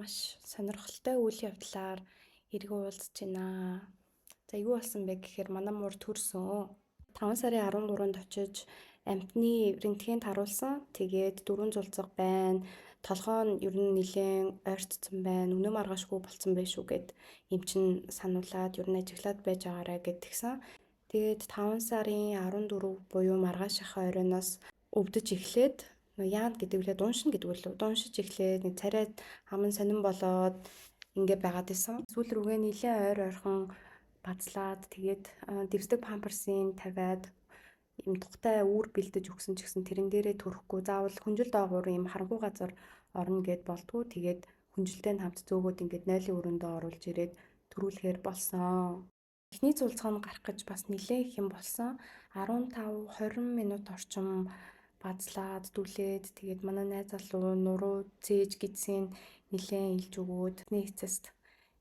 маш сонирхолтой үйл явдлаар эргэн уулзаж байна. За юу болсон бэ гэхээр манай муур төрсөн. 5 сарын 13-нд очиж амьтны рентгенд харуулсан. Тэгээд 4 зулцэг байна. Толгой нь ер нь нэлээд ойртсон байна. Үнэ маргаашгүй болсон байх шүү гэд эм чин сануулад ер нь ажиглаад байж байгаарэ гэдгсэн. Тэгээд 5 сарын 14 буюу маргаашийнхаа оройноос өвдөж эхлээд яад гэдэг үлээ дууншин гэдэг үлээ дууншиж эхлээд нэг царай хаман сонирн болоод ингээ байгаад байсан. Сүүл рүүгээ нилээ ойр ойрхон бацлаад тэгээд дэвсдэг памперсыг тавиад юм тухтай үүр бэлдэж өгсөн ч гэсэн тэрэн дээрээ төрөхгүй заавал хүнжил доогуур юм харанхуй газар орно гэд болдгоо. Тэгээд хүнжилтэй хамт зөөгөөд ингээд нойлын өрөөндөө оруулж ирээд төрүүлэхээр болсон. Эхний цулцгаан гарах гэж бас нилээ их юм болсон. 15-20 минут орчим базлаад дүүлээд тэгээд манай найз залуу нуруу цээж гидсийн нилээн илж өгөөд эцэст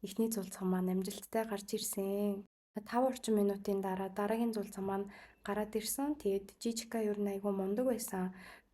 эхний цулцгаан маань амжилттай гарч ирсэн. 5 орчим минутын дараа дараагийн цулцгаан маань гараад ирсэн. Тэгээд жижика ер нь айгүй мундаг байсан.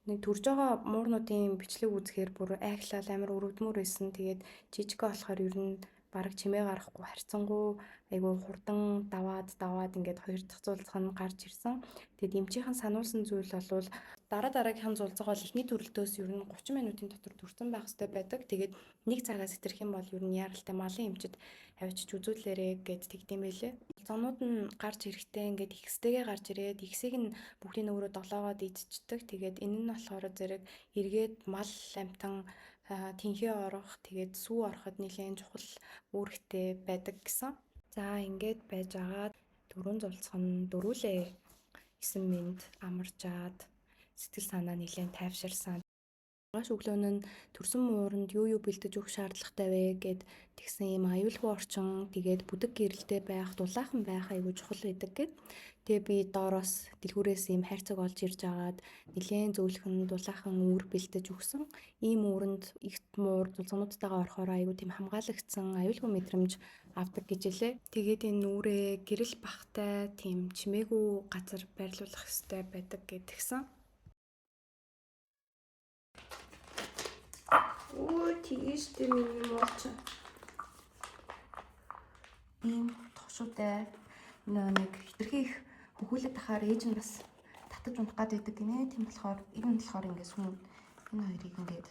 Нэг төрж байгаа муурнуудын бичлэг үзэхээр бүр айхлал амар өрөвдмөр байсан. Тэгээд жижика болохоор ер нь бараг чимээ гарахгүй харьцангуй айгүй хурдан даваад ингээд хоёр дахь цулцгаан нь гарч ирсэн. Тэгээд эмчийнхэн сануулсан зүйл бол дараагийнхын цулцгаан бол эхний төрөлтөөс ер нь 30 минутын дотор төрсөн байх хэрэгтэй байдаг. Тэгээд нэг цагаас хэтэрх юм бол ер нь яаралтай малын эмчит авчиж үзүүлээрэ гэд тэгдэм байлээ. Цулцгаанууд нь гарч ирэхдээ ингээд ихстэйгээ гарч ирээд ихсийг нь бүгдийн өөрөө долоогоод идчихдэг. Тэгээд энэ нь болохоор зэрэг эргээд мал амтан тэнхээ орох тэгээд сүү ороход нэлээд чухал үүрэгтэй байдаг гэсэн. За ингээд байж байгаа 4 зулцгаан дөрүүлээ 9 минут амарчаад сэтгэл санаа нэлээд тайвширсан. Маргааш өглөө нь төрсөн мууранд юу бэлдэж өгөх шаардлагатай вэ гэд тэгсэн юм аюулгүй орчин тэгээд бүдэг гэрэлтэй байх, дулаахан байх айгүй чухал байдаг гэд. Тэгээ би доороос дэлгүүрээс юм хайрцаг олж ирж агаад нэлээд зөөлхөн дулаахан үүр бэлдэж өгсөн. Ийм үүрэнд их муур цулцгаануудтайгаа орохоор айгүй тийм хамгаалагдсан аюулгүй мэдрэмж авдаг гэж хэлээ. Тэгээд энэ үүрээ гэрэл бахтай тийм чимээгүй газар байрлуулах хэрэгтэй байдаг гэдгсэн. Өө тийштэй миний мууч. Ийм тохшуутай нэг хитрхи их хөхүүлээд тахаар ээж нь бас татаж унах гад байдаг гинэ. Тийм болохоор энэ нь болохоор ингээд сүм энэ хоёрыг ингээд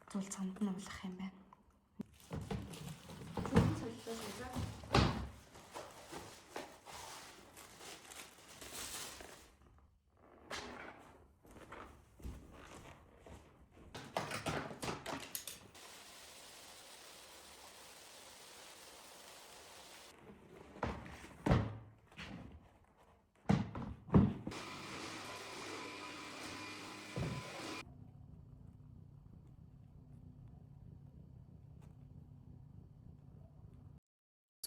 цулцгаанд нь уулгах юм байна.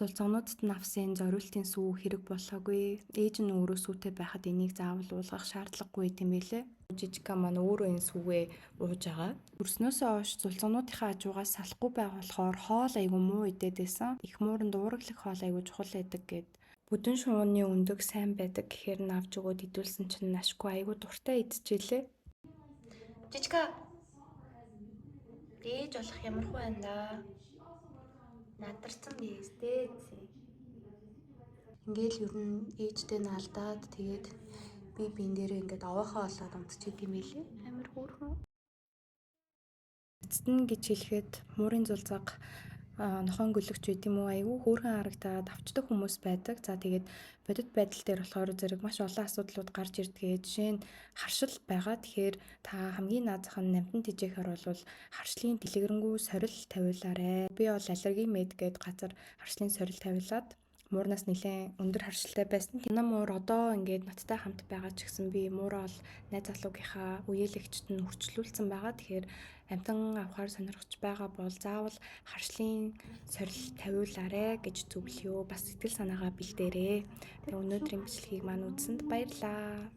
Цулцгаануудад навсын зориултын сүү хэрэг болоогүй. Ээж нь өөрөө сүүтэй байхад энийг заавал уулгах шаардлагагүй юм билээ. Жижика маань өөрөө энэ сүүгээ ууж байгаа. Төрснөөсөө хойш цулцгаануудынхаа хажуугаас салахгүй байх болохоор хоол айгүй муу идээд байсан. Их мууранд уурглах хоол айгүй чухал байдаг гэд. Бүдэн шувууны өндөг сайн байдаг гэхээр нь авч өгөөд идүүлсэн чинь ашгүй айгүй дуртай идчихлээ. Жижика ээж болох ямар хөө байна да. Надарсан биз дээ. Ингээл ер нь ээжтэй нь алдаад тэгээд би биен дээрээ ингээд овоохоо олоод унтчих юм билээ. Амар хөөрхөн. Эцэст нь гэж хэлэхэд муурын зулцаг нохон гөлөгч байт юм уу айгүй хөөрхөн харагдаад авчдаг хүмүүс байдаг. За тэгээд бодит байдал дээр болохоор зэрэг маш олон асуудлууд гарч ирдэг. Жишээ нь харшил байгаа. Тэгэхээр та хамгийн наазах нь намтан тэжээхээр бол харшлын дэлгэрэнгүй сорил тавиулаарэ. Би бол аллерги мед гээд газар харшлын сорил тавиулаад муурнаас нэлээд өндөр харшилтай байсан. Манай муур одоо ингээд надтай хамт байгаа ч гэсэн би муураа бол найз залуугийнхаа үеэлэгчт нь хурцлуулсан байгаа. Тэгэхээр амтан авахаар сонирхож байгаа бол заавал харшлын сорил тавиулаарэ гэж зөвлөё. Бас сэтгэл санаагаа бэлдээрэй. Тэгээ өнөөдрийн бичлэгийг маань үзсэнд баярлалаа.